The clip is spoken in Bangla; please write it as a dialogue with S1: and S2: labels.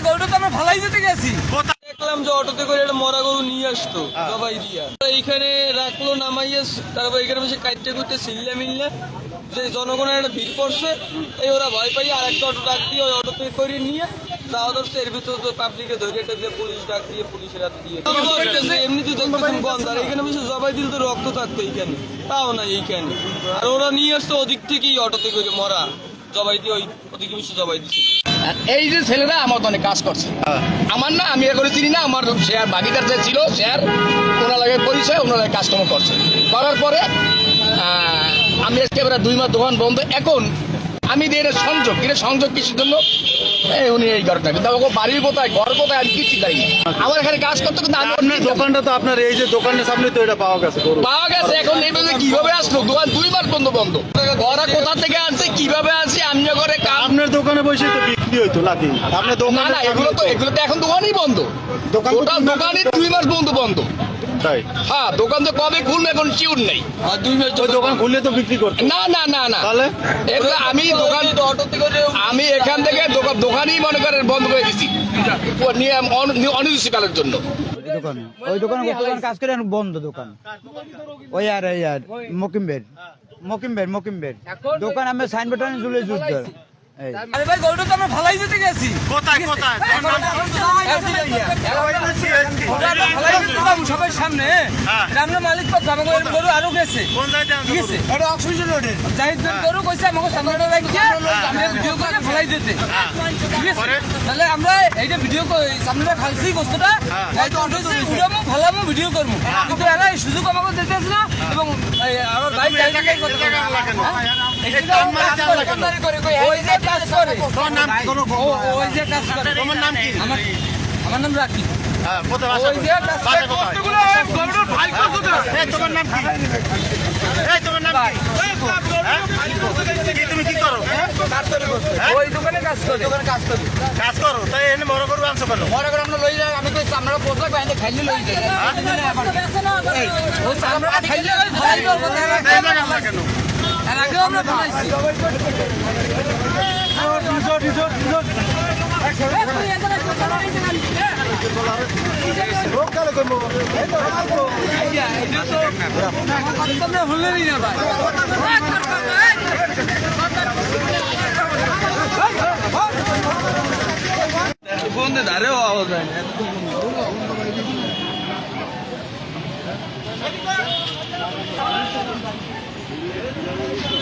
S1: গরুটা তো আমরা ভালাই যেতে গেছি, দেখলাম যে অটোতে করে একটা মরা গরু নিয়ে আসতো জবাই দিয়া, এইখানে রাখলো নামাইয়া, তারপর এখানে বসে কাইটে কুটে ছিল্লা মিল্লা, যে জনগণের একটা ভিড় পড়ছে, এই ওরা ভয় পাইয়ে আর একটা অটো ডাক দিয়ে ওই অটোতে করে নিয়ে যাওয়া ধরছে। এর ভিতরে তো পাবলিকে ধরে এটা দিয়ে পুলিশ ডাক দিয়ে পুলিশের হাত দিয়ে এমনিতে দেখতেছেন গন্ধ, আর এখানে বসে জবাই দিলে তো রক্ত থাকতো এইখানে, তাও না এইখানে। আর ওরা নিয়ে আসতো ওদিক থেকেই অটোতে করে মরা জবাই দিয়ে, ওদিকে বেশি জবাই দিচ্ছে।
S2: এই যে ছেলেরা আমার তো অনেক কাজ করছে, আমার না আমি এগুলো চিনি না, আমার শেয়ার ভাগিদার যে ছিল শেয়ার, ওনার লাগে পরিচয়, ওনার লাগে কাজকর্ম করছে, করার পরে আমি আজকে এবার 2 মাস দোকান বন্ধ। এখন আমি দিয়ে সংযোগ, এটা সংযোগ কিসের জন্য উনি এই ঘরটা, কিন্তু আমাকে বাড়ির কোথায় ঘর কোথায় আমি কিছু জানি না। আমার এখানে কাজ করতে কিন্তু
S3: আপনার দোকানটা তো আপনার এই যে দোকানের সামনে তো এটা পাওয়া গেছে,
S2: পাওয়া গেছে। এখন এই কিভাবে আসলো, দোকান 2 মাস বন্ধ বন্ধ, ঘরা কোথা থেকে আসছে কিভাবে আসছে, আমি করে
S3: আপনার দোকানে বসে তো বিক্রি হইতো লাতি, আপনার দোকান
S2: না এগুলো তো এখন দোকানই বন্ধ, দোকানই 2 মাস বন্ধ বন্ধ।
S3: তাই?
S2: হ্যাঁ, দোকান তো কবে খুলবে এখন শিওর নেই।
S3: আর 2 মাস দোকান খুললে তো বিক্রি করতে
S2: না না না না,
S3: তাহলে
S2: এগুলো আমি দোকান আমি এখান থেকে দোকানই মনে করেন বন্ধ করে দিচ্ছি নিয়ে অনির্দিষ্টকালের জন্য।
S4: ওই দোকানে কাজ করে বন্ধ দোকান, ওই আর মকিমবের দোকান আমি সাইনবোর্ড ঝুলে যুদ্ধ।
S1: আরে ভাই গরুটা তো আমরা ভালাই যেতে গেছি,
S3: কোথায়
S1: সবার সামনে আমরা মালিক পক্ষ, আমাকে গরু আরো গেছে, ঠিক আছে, জাহিদ গরু কইছে আমাকে সামনে রাখিয়ে ভিডিও করে ভালাই যেতে, ঠিক আছে। তাহলে আমরা এইটা ভিডিও সামনে খালছি গোস্তটা উঠামো ভালামো ভিডিও করবো, কিন্তু এরা এই সুযোগ আমাকে দিতে আসে না। এবং আমার ভাই আমার নাম রাখি,
S3: তুমি কি করো?
S1: ওই দোকানে কাজ করো,
S3: তাই এনে বড় গরু আনছো কেন?
S1: মনে করে আমরা লই যাই, আমি তো আমরা পোশাক বাইরে খাইলে লই যাই, আমরা খাইলে ভালাই করবো
S3: কেন?
S1: এর আগেও আমরা বানাইছি। ভুলেরই না ভাই, ফোন ধারেও আওয়াজ হয়।